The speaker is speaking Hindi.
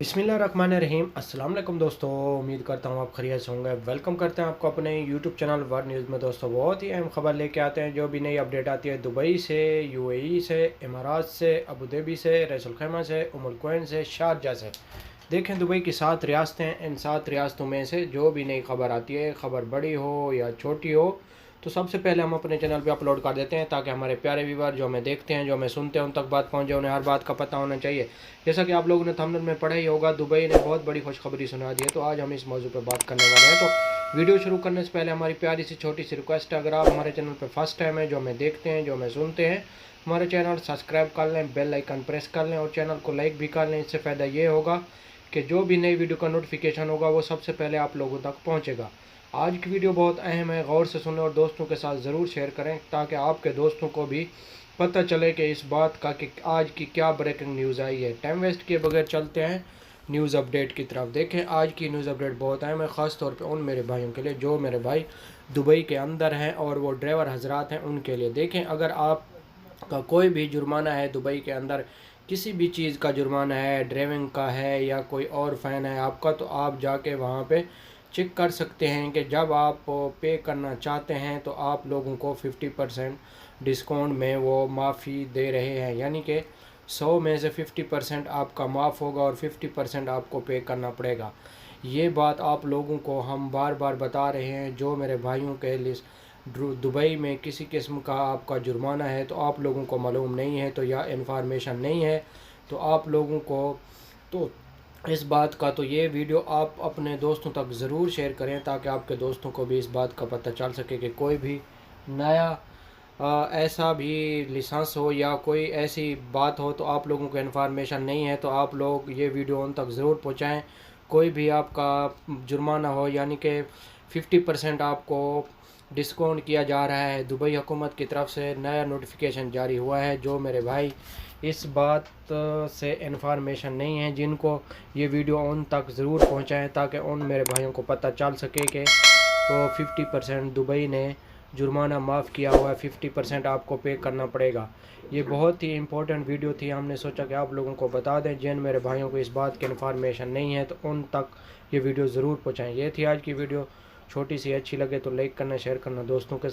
बिस्मिल्लाहिर्रहमानिर्रहीम। अस्सलाम वालेकुम दोस्तों, उम्मीद करता हूँ आप खैरियत से होंगे। वेलकम करते हैं आपको अपने यूट्यूब चैनल वर्ल्ड न्यूज़ में। दोस्तों बहुत ही अहम खबर लेके आते हैं। जो भी नई अपडेट आती है दुबई से, यूएई से, इमारात से, अबू धाबी से, रईस अल खैमा से, उम अल कुवैन से, शारजाह से। देखें दुबई की 7 रियासतें, इन 7 रियासतों में से जो भी नई खबर आती है, खबर बड़ी हो या छोटी हो, तो सबसे पहले हम अपने चैनल पे अपलोड कर देते हैं ताकि हमारे प्यारे व्यूअर जो हमें देखते हैं, जो हमें सुनते हैं, उन तक बात पहुंचे। उन्हें हर बात का पता होना चाहिए। जैसा कि आप लोगों ने थंबनेल में पढ़ा ही होगा, दुबई ने बहुत बड़ी खुशखबरी सुना दी है। तो आज हम इस मौजू पर बात करने वाले हैं। तो वीडियो शुरू करने से पहले हमारी प्यारी सी छोटी सी रिक्वेस्ट है, अगर आप हमारे चैनल पर फर्स्ट टाइम है, जो हमें देखते हैं, जो हमें सुनते हैं, हमारे चैनल सब्सक्राइब कर लें, बेल आइकन प्रेस कर लें और चैनल को लाइक भी कर लें। इससे फ़ायदा ये होगा कि जो भी नई वीडियो का नोटिफिकेशन होगा वो सबसे पहले आप लोगों तक पहुँचेगा। आज की वीडियो बहुत अहम है, गौर से सुनें और दोस्तों के साथ ज़रूर शेयर करें ताकि आपके दोस्तों को भी पता चले कि इस बात का कि आज की क्या ब्रेकिंग न्यूज़ आई है। टाइम वेस्ट किए बगैर चलते हैं न्यूज़ अपडेट की तरफ। देखें आज की न्यूज़ अपडेट बहुत अहम है, ख़ास तौर पे उन मेरे भाइयों के लिए जो मेरे भाई दुबई के अंदर हैं और वो ड्राइवर हजरात हैं, उनके लिए। देखें अगर आप का कोई भी जुर्माना है दुबई के अंदर, किसी भी चीज़ का जुर्माना है, ड्राइविंग का है या कोई और फ़ाइन है आपका, तो आप जाके वहाँ पे चेक कर सकते हैं कि जब आप पे करना चाहते हैं तो आप लोगों को 50% डिस्काउंट में वो माफ़ी दे रहे हैं। यानी कि 100 में से 50% आपका माफ़ होगा और 50% आपको पे करना पड़ेगा। ये बात आप लोगों को हम बार बार बता रहे हैं। जो मेरे भाइयों के लिए दुबई में किसी किस्म का आपका जुर्माना है तो आप लोगों को मालूम नहीं है, तो या इन्फॉर्मेशन नहीं है, तो आप लोगों को तो इस बात का, तो ये वीडियो आप अपने दोस्तों तक ज़रूर शेयर करें ताकि आपके दोस्तों को भी इस बात का पता चल सके कि कोई भी नया ऐसा भी लाइसेंस हो या कोई ऐसी बात हो तो आप लोगों को इन्फॉर्मेशन नहीं है, तो आप लोग ये वीडियो उन तक ज़रूर पहुँचाएँ। कोई भी आपका जुर्माना हो, यानी कि 50% आपको डिस्काउंट किया जा रहा है। दुबई हुकूमत की तरफ से नया नोटिफिकेशन जारी हुआ है। जो मेरे भाई इस बात से इन्फॉर्मेशन नहीं है, जिनको ये वीडियो उन तक ज़रूर पहुंचाएं ताकि उन मेरे भाइयों को पता चल सके कि तो 50% दुबई ने जुर्माना माफ़ किया हुआ है, 50% आपको पे करना पड़ेगा। ये बहुत ही इम्पोर्टेंट वीडियो थी, हमने सोचा कि आप लोगों को बता दें। जिन मेरे भाइयों को इस बात की इन्फॉर्मेशन नहीं है तो उन तक ये वीडियो ज़रूर पहुँचाएँ। ये थी आज की वीडियो, छोटी सी अच्छी लगे तो लाइक करना, शेयर करना दोस्तों के साथ।